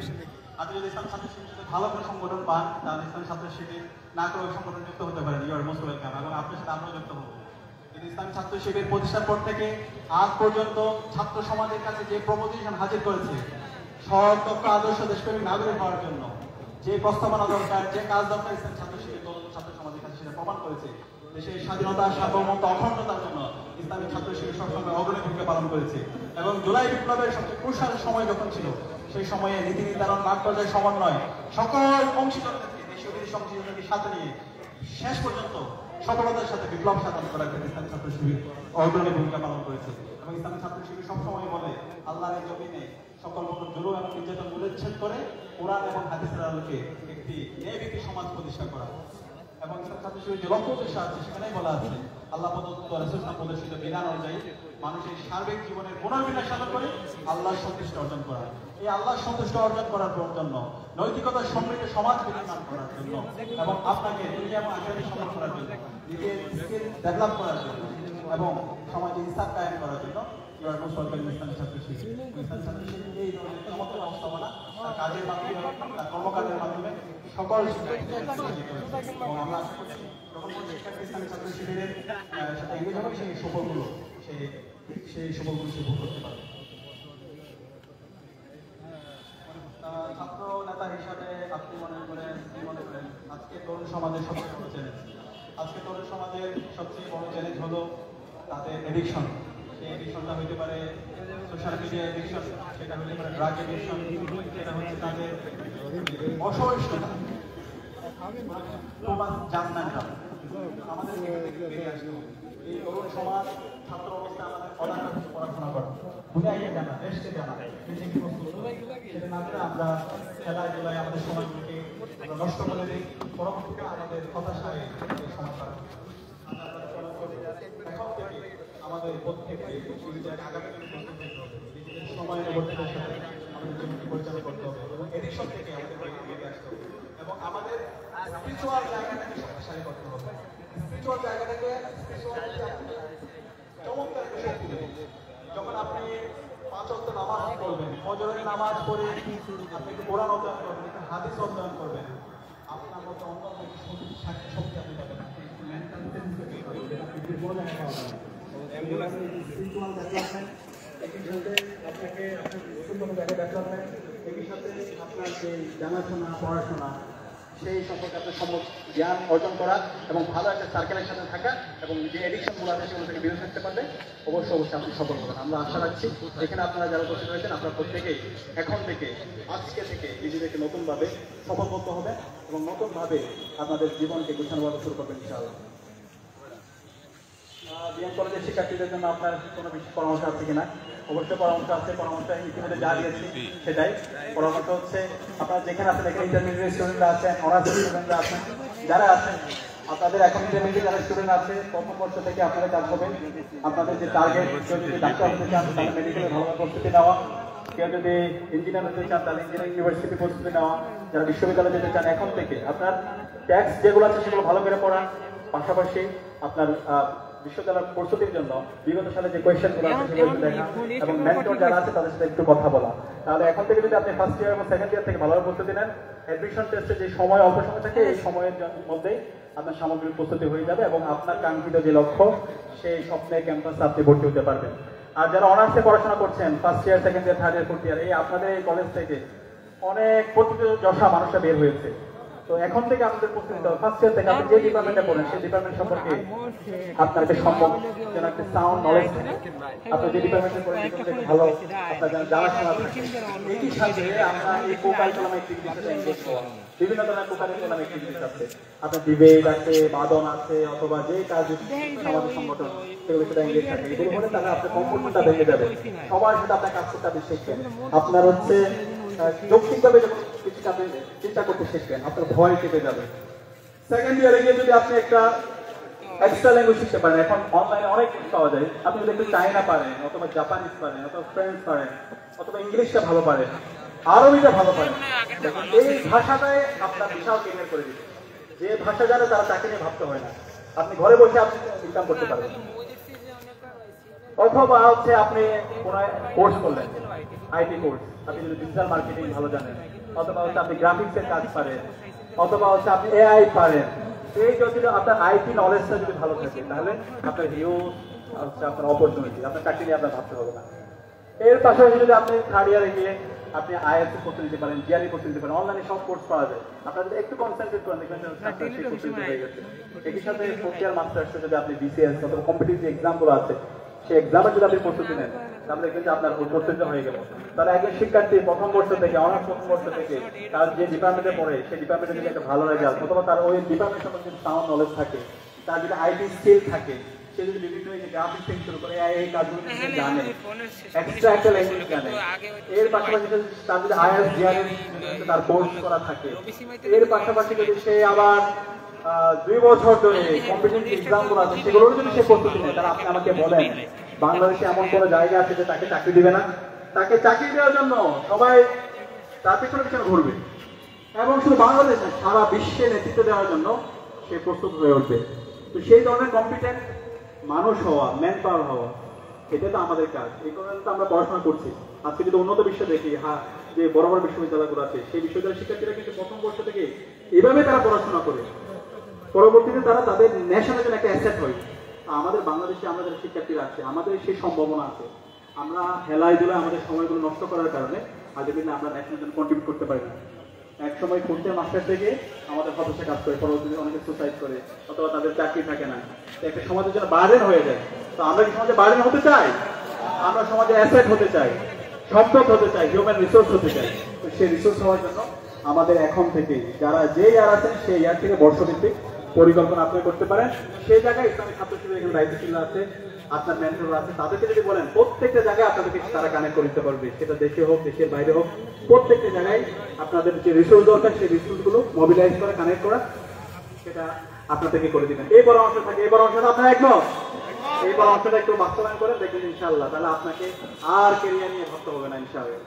আজ যদি ইসলাম ছাত্র শিবির ভালো কোনো সংগঠন পান তাহলে ইসলামী ছাত্র শিবির না করে ওই সংগঠন যুক্ত হতে পারেন, ইউ আর মোস্ট ওয়েলকাম, এবং আপনার সাথে আমরাও যুক্ত হবো। কিন্তু ইসলামী ছাত্র শিবির প্রতিষ্ঠার পর থেকে আজ পর্যন্ত ছাত্র সমাজের কাছে যে প্রপোজিশন হাজির করেছে সৎ দক্ষ আদর্শ দেশপ্রেমিক নাগরিক হওয়ার জন্য, যে প্রস্তাবনা দরকার, যে কাজ দরকার, ইসলামী ছাত্র শিবির ছাত্র সমাজের কাছে সেটা প্রমাণ করেছে। দেশের স্বাধীনতা, সার্বভৌমত্ব, অখণ্ডতার জন্য ইসলামী ছাত্র শিবির সবসময় অগ্রণী ভূমিকা পালন করেছে। এবং জুলাই বিপ্লবের সবচেয়ে ক্রুশাল সময় যখন ছিল, সেই সময়ে নীতি নির্ধারণ, মাঠ পর্যায়ে সমন্বয়, সকল অংশীদারদেরকে দেশীয় বিদেশি অংশীদারদেরকে সাথে নিয়ে শেষ পর্যন্ত সফলতার সাথে বিপ্লব সাধন করার ক্ষেত্রে ইসলামী ছাত্র শিবির অগ্রণী ভূমিকা পালন করেছে। এবং ইসলামী ছাত্র শিবির সবসময় বলে আল্লাহর জমিনে সকল প্রকার জুলুম এবং নির্যাতন মূল্যচ্ছেদ করে কোরআন এবং হাদিসের আলোকে একটি ন্যায়ভিত্তিক সমাজ প্রতিষ্ঠা করা। এবং ইসলামী ছাত্র শিবির যে লক্ষ্য উদ্দেশ্য আছে সেখানেই বলা আছে আল্লাহ প্রদত্ত রাসূল প্রদর্শিত বিধান অনুযায়ী মানুষের সার্বিক জীবনের পুনর্বিন্যাস সাধন করে আল্লাহর সন্তুষ্টি অর্জন করা। এই আল্লাহর সন্তুষ্টি অর্জন করার জন্য, নৈতিকতার সমৃদ্ধ সমাজ নির্মাণ করার জন্য, এবং আপনাকে দুনিয়া এবং আখিরাতের সম্মান করার জন্য, নিজের স্কিল ডেভেলপ করার জন্য, এবং সমাজে ইনসাফ কায়েম করার জন্য ইসলামী ছাত্র শিবির। ইসলামী ছাত্র শিবির এই ধরনের চমৎকার ব্যবস্থাপনা তার কাজের মাধ্যমে, তার কর্মকাণ্ডের মাধ্যমে সকল এবং আমরা আশা করছি যখন শিক্ষার্থী ইসলামী ছাত্র শিবিরের সাথে এগিয়ে যাবে সেই সফলগুলো সে ভোগ করতে পারবে। ছাত্র নেতা হিসাবে আপনি কি মনে করেন আজকে তরুণ সমাজের সবচেয়ে বড় চ্যালেঞ্জ? আজকে তরুণ সমাজের সবচেয়ে বড় চ্যালেঞ্জ হলো তাদের এডিকশন। সেই এডিকশনটা হইতে পারে সোশ্যাল মিডিয়া এডিকশন, সেটা হইতে পারে ড্রাগ এডিকশন, সেটা হচ্ছে তাদের অসহিষ্ণুতা, জাননা। আমাদের বেরিয়ে আসতে হবে। এই তরুণ সমাজ ছাত্র অবস্থায় আমাদের অনেক কিছু পড়াশোনা করা, দুনিয়াকে জানা, দেশকে জানা, সেটা না করে আমরা খেলাধুলায় আমাদের সময়গুলোকে নষ্ট করে দিই, পরবর্তীতে আমাদের হতাশায় সমাজ খারাপ। এখন থেকে আমাদের প্রত্যেককে আগামী দিনে সময়ের বর্তমানের সাথে আমাদের জীবনকে পরিচালনা করতে হবে এবং এডিকশন থেকে আমাদের বেরিয়ে আসতে হবে এবং আমাদের স্পিরিচুয়াল জায়গাটাকে শক্তিশালী করতে হবে। স্পিরিচুয়াল জায়গাটাকে চমৎকার একটা শক্তি দেবে। যখন আপনি 5 ওয়াক্ত নামাজ পড়বেন, ফজরের নামাজ পড়ে আপনি একটু কোরআন অধ্যয়ন করবেন, একটু হাদিস অধ্যয়ন করবেন, আপনার মতো অন্য শক্তি আপনি পাবেন। স্পিরিচুয়াল ডেভেলপমেন্ট, একই সাথে আপনাকে সুন্দর ডেভেলপমেন্ট, একই সাথে আপনার যে জানাশোনা, পড়াশোনা, সেই সম্পর্কে আপনার জ্ঞান অর্জন করা এবং ভালো একটা সার্কেলের সাথে থাকা এবং যে এডিকশনগুলো আছে সেগুলো থেকে বিরত থাকতে পারলে অবশ্যই আপনি সফল হবেন। আমরা আশা রাখছি এখানে আপনারা যারা উপস্থিত হয়েছেন আপনারা প্রত্যেকেই এখন থেকে, আজকে থেকে নিজেদেরকে নতুনভাবে সফল করতে হবে এবং নতুনভাবে আপনাদের জীবনকে গুছানোভাবে শুরু করবেন ইনশাআল্লাহ। বিএম কলেজের শিক্ষার্থীদের জন্য আপনার কোনো বিশেষ পরামর্শ আছে কিনা? অবশ্যই পরামর্শ আছে। পরামর্শ ইতিমধ্যে যা দিয়েছি সেটাই পরামর্শ হচ্ছে, আপনারা যেখানে আছেন এখানে ইন্টারমিডিয়েট স্টুডেন্টরা আছেন, অনার্স স্টুডেন্টরা আছেন, যারা আছেন আপনাদের এখন ইন্টারমিডিয়েট যারা স্টুডেন্ট আছে প্রথম বর্ষ থেকে আপনাদের কাজ হবে আপনাদের যে টার্গেট, কেউ যদি ডাক্তার হতে চান তাহলে মেডিকেলে ভালোভাবে প্রস্তুতি নেওয়া, কেউ যদি ইঞ্জিনিয়ার হতে চান তাহলে ইঞ্জিনিয়ারিং ইউনিভার্সিটি প্রস্তুতি নেওয়া, যারা বিশ্ববিদ্যালয়ে যেতে চান এখন থেকে আপনার ট্যাক্স যেগুলো আছে সেগুলো ভালো করে পড়া, পাশাপাশি আপনার বিশ্ববিদ্যালয়ের প্রস্তুতির জন্য বিগত সালে যে কোয়েশ্চেনগুলো আছে সেগুলো দেখা এবং মেন্টর যারা আছে তাদের সাথে একটু কথা বলা। তাহলে এখন থেকে যদি আপনি ফার্স্ট ইয়ার এবং সেকেন্ড ইয়ার থেকে ভালোভাবে প্রস্তুতি নেন, অ্যাডমিশন টেস্টে যে সময় অল্প সময় থাকে এই সময়ের মধ্যেই আপনার সামগ্রিক প্রস্তুতি হয়ে যাবে এবং আপনার কাঙ্ক্ষিত যে লক্ষ্য সেই স্বপ্নের ক্যাম্পাসে আপনি ভর্তি হতে পারবেন। আর যারা অনার্সে পড়াশোনা করছেন first year, second year, third year, fourth year, এই আপনাদের এই কলেজ থেকে অনেক প্রতিযোগিতা মানুষরা বের হয়েছে। তো এখন থেকে আপনাদের প্রস্তুতি নিতে হবে। ফার্স্ট ইয়ার থেকে আপনি যে ডিপার্টমেন্টে পড়েন সেই ডিপার্টমেন্ট সম্পর্কে আপনার একটা সম্ভব যেন একটা সাউন্ড নলেজ থাকে। আপনি যে ডিপার্টমেন্টে পড়েন ভালো আপনার জানাশোনা থাকে। একই সাথে আমরা এই কো-কারিকুলাম অ্যাক্টিভিটিতে এনগেজ হওয়া, বিভিন্ন ধরনের কো-কারিকুলাম অ্যাক্টিভিটিস আছে, আপনার ডিবেট আছে, বাদন আছে, অথবা যে কাজ সামাজিক সংগঠন সেগুলো সেটা এনগেজ থাকে। এগুলো হলে তাহলে আপনার কম্পিউটারটা ভেঙে যাবে, সবার সাথে আপনার কাজ করতে আপনি শিখবেন। আপনার হচ্ছে যৌক্তিকভাবে যখন কিছু আপনি চিন্তা করতে শিখবেন আপনার ভয় কেটে যাবে। সেকেন্ড ইয়ারে গিয়ে যদি আপনি একটা এক্সট্রা ল্যাঙ্গুয়েজ শিখতে পারেন, এখন অনলাইনে অনেক কিছু পাওয়া যায়, আপনি যদি একটু চাইনা পারেন অথবা জাপানিজ পারেন অথবা ফ্রেঞ্চ পারেন অথবা ইংলিশটা ভালো পারেন, আরবিটা ভালো পারেন, এই ভাষাটাই আপনার বিশাল কেরিয়ার করে দিবে। যে ভাষা জানে তারা তাকে নিয়ে ভাবতে হয় না, আপনি ঘরে বসে আপনি ইনকাম করতে পারবেন। অথবা হচ্ছে আপনি কোনো কোর্স করলেন, আইটি কোর্স, আপনি যদি ডিজিটাল মার্কেটিং ভালো জানেন অথবা হচ্ছে আপনি গ্রাফিক্সের কাজ পারেন, অথবা হচ্ছে আপনি এআই পারেন। এই যদি আপনার আইটি নলেজটা যদি ভালো থাকে তাহলে আপনার হিউজ হচ্ছে আপনার অপরচুনিটি, আপনার চাকরি নিয়ে আপনার ভাবতে হবে না। এর পাশাপাশি যদি আপনি থার্ড ইয়ারে গিয়ে আপনি আইএলটিএস করতে নিতে পারেন, জিআরই করতে নিতে পারেন, অনলাইনে সব কোর্স পাওয়া যায়। আপনারা যদি একটু কনসেন্ট্রেট করেন দেখবেন হয়ে গেছে। একই সাথে ফোর্থ ইয়ার মাস্টার্সে যদি আপনি বিসিএস অথবা কম্পিটিটিভ এক্সামগুলো আছে সেই এক্সামে যদি আপনি প্রস্তুতি নেন তাহলে দেখবেন যে আপনার প্রস্তুতি হয়ে গেল। তাহলে একজন শিক্ষার্থী প্রথম বর্ষ থেকে অনার্স প্রথম বর্ষ থেকে তার যে ডিপার্টমেন্টে পড়ে সেই ডিপার্টমেন্টে যদি একটা ভালো রেজাল্ট অথবা তার ওই ডিপার্টমেন্ট সম্পর্কে যদি সাউন্ড নলেজ থাকে, তার যদি আইটি স্কিল থাকে, সে যদি বিভিন্ন গ্রাফিক্স থেকে শুরু করে এই কাজগুলো জানে, এক্সট্রা একটা ল্যাঙ্গুয়েজ জানে, এর পাশাপাশি তার যদি আইএলটিএস জিআরই তার কোর্স করা থাকে, এর পাশাপাশি যদি সে আবার 2 বছর ধরে কম্পিটিটিভ এক্সামগুলো আছে সেগুলোর যদি সে প্রস্তুতি নেয়, তাহলে আপনি আমাকে বলেন বাংলাদেশে এমন কোনো জায়গা আছে যে তাকে চাকরি দিবে না? তাকে চাকরি দেওয়ার জন্য সবাই তার পিছনে পিছনে ঘুরবে, এবং শুধু বাংলাদেশে সারা বিশ্বে নেতৃত্ব দেওয়ার জন্য সে প্রস্তুত হয়ে উঠবে। তো সেই ধরনের কম্পিটেন্ট মানুষ হওয়া, ম্যান পাওয়ার হওয়া, এটা তো আমাদের কাজ। এই কারণে তো আমরা পড়াশোনা করছি। আজকে যদি উন্নত বিশ্ব দেখি, যে বড় বড় বিশ্ববিদ্যালয়গুলো আছে সেই বিশ্ববিদ্যালয়ের শিক্ষার্থীরা কিন্তু প্রথম বর্ষ থেকে এভাবে তারা পড়াশোনা করে, পরবর্তীতে তারা তাদের ন্যাশনাল জন্য একটা অ্যাসেট হয়। আমাদের বাংলাদেশে আমাদের শিক্ষার্থীরা আছে, আমাদের সেই সম্ভাবনা আছে। আমরা হেলায় দুলে আমাদের সময়গুলো নষ্ট করার কারণে আলটিমেটলি আমরা ন্যাশনাল জন্য কন্ট্রিবিউট করতে পারি না। এক সময় করতে মাস্টার থেকে আমাদের হতাশা কাজ করে, পরবর্তীতে অনেকে সুসাইড করে, অথবা তাদের চাকরি থাকে না, একটা সমাজের জন্য বার্ডেন হয়ে যায়। তো আমরা কি সমাজে বার্ডেন হতে চাই? আমরা সমাজে অ্যাসেট হতে চাই, সম্পদ হতে চাই, হিউম্যান রিসোর্স হতে চাই। তো সেই রিসোর্স হওয়ার জন্য আমাদের এখন থেকে যারা যে ইয়ার আছেন সেই ইয়ার থেকে বর্ষভিত্তিক পরিকল্পনা আপনি করতে পারেন। সেই জায়গায় ইসলামিক ছাত্র শিবির এখানে দায়িত্বশীল আছে, আপনার মেন্টর আছে, তাদেরকে যদি বলেন প্রত্যেকটা জায়গায় আপনাদেরকে তারা কানেক্ট করে দিতে পারবে, সেটা দেশে হোক দেশের বাইরে হোক, প্রত্যেকটা জায়গায় আপনাদের যে রিসোর্স দরকার সেই রিসোর্সগুলো মোবিলাইজ করে কানেক্ট করা, সেটা আপনাদেরকে করে দিবেন। এই পরামর্শ থাকে, এই পরামর্শটা আপনার একমত? এই পরামর্শটা একটু বাস্তবায়ন করেন, দেখবেন ইনশাআল্লাহ তাহলে আপনাকে আর ক্যারিয়ার নিয়ে ভাবতে হবে না ইনশাআল্লাহ।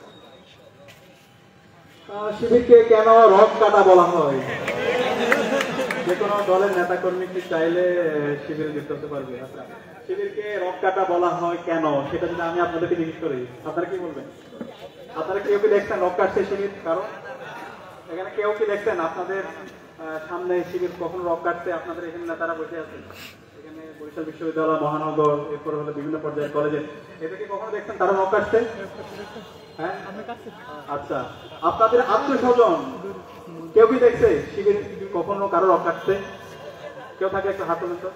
শিবিরকে কেন রক কাটা বলা হয়? যে কোনো দলের নেতা কর্মী কি চাইলে শিবিরে যুক্ত হতে পারবে। আচ্ছা, শিবিরকে রক কাটা বলা হয় কেন, সেটা যদি আমি আপনাদেরকে জিজ্ঞেস করি, আপনারা কি বলবেন? আপনারা কেউ কি দেখছেন রক কাটছে শিবির? কারণ এখানে কেউ কি দেখছেন আপনাদের সামনে শিবির কখনো রক কাটছে? আপনাদের এখানে নেতারা বসে আছেন, এখানে বরিশাল বিশ্ববিদ্যালয়, মহানগর, এরপরে হলো বিভিন্ন পর্যায়ের কলেজে, এদেরকে কখনো দেখছেন তারা রক কাটছে? হ্যাঁ, আচ্ছা, আপনাদের আত্মস্বজন কেউ কি দেখছে শিবির কখনো কারো রক কাটছে? কেউ থাকে একটা হাত তুলেন তো।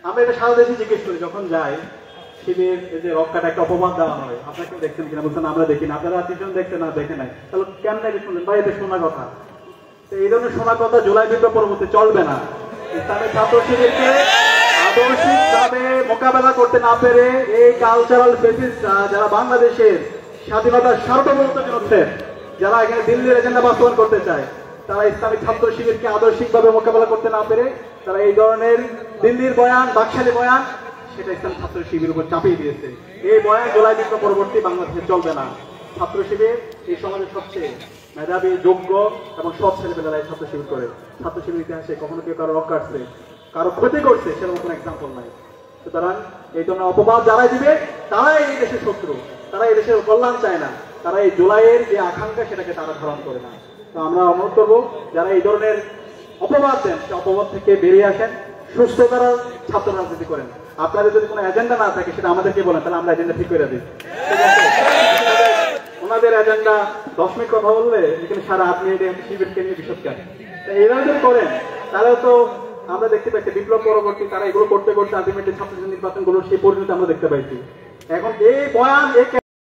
আমরা এটা সারা দেশে জিজ্ঞেস করি, যখন যাই শিবির যে রক কাটা একটা অপবাদ দেওয়া হয়, আপনারা কেউ দেখছেন কিনা? বলছেন আমরা দেখি না। আপনারা আত্মীয়জন দেখছেন না? দেখে নাই। তাহলে কেন নাকি শুনলেন? ভাই এটা শোনা কথা। তো এই ধরনের শোনা কথা জুলাই বিপ্লব পরবর্তী চলবে না। ইসলামের ছাত্র শিবিরকে আদর্শিকভাবে মোকাবেলা করতে না পেরে এই কালচারাল ফেসিস্টরা, যারা বাংলাদেশের স্বাধীনতার সার্বভৌমত্বের বিরুদ্ধে, যারা এখানে দিল্লির এজেন্ডা বাস্তবায়ন করতে চায়, তারা ইসলামিক ছাত্র শিবিরকে আদর্শিকভাবে মোকাবেলা করতে না পেরে তারা এই ধরনের দিল্লির বয়ান, বাকশালী বয়ান, সেটা ইসলামিক ছাত্র শিবিরের উপর চাপিয়ে দিয়েছে। এই বয়ান জুলাই বিপ্লব পরবর্তী বাংলাদেশে চলবে না। ছাত্র শিবির এই সমাজের সবচেয়ে মেধাবী, যোগ্য এবং সৎ ছেলেমেয়েরা ছাত্র শিবির করে। ছাত্র শিবির ইতিহাসে কখনো কেউ কারো রক কাটছে, কারো ক্ষতি করছে, সেরকম কোনো এক্সাম্পল নাই। সুতরাং এই ধরনের অপবাদ যারা দিবে তারাই এই দেশের শত্রু, তারা এই দেশের কল্যাণ চায় না, তারা এই জুলাইয়ের যে আকাঙ্ক্ষা সেটাকে তারা ধারণ করে না। তো আমরা অনুরোধ করবো যারা এই ধরনের অপবাদ দেন, সে অপবাদ থেকে বেরিয়ে আসেন, সুস্থ তারা ছাত্র রাজনীতি করেন। আপনাদের যদি কোনো এজেন্ডা না থাকে সেটা আমাদেরকে বলেন, তাহলে আমরা এজেন্ডা ঠিক করে দিই। ঠিক আছে, ওনাদের এজেন্ডা 10 মিনিট কথা বললে এখানে সারা আপনি শিবিরকে নিয়ে বিষদকার, এইভাবে যদি করেন তাহলে তো আমরা দেখতে পাচ্ছি বিপ্লব পরবর্তী তারা এগুলো করতে করতে আলটিমেটলি ছাত্র নির্বাচন গুলো সেই পরিণতি আমরা দেখতে পাইছি। এখন এই বয়ান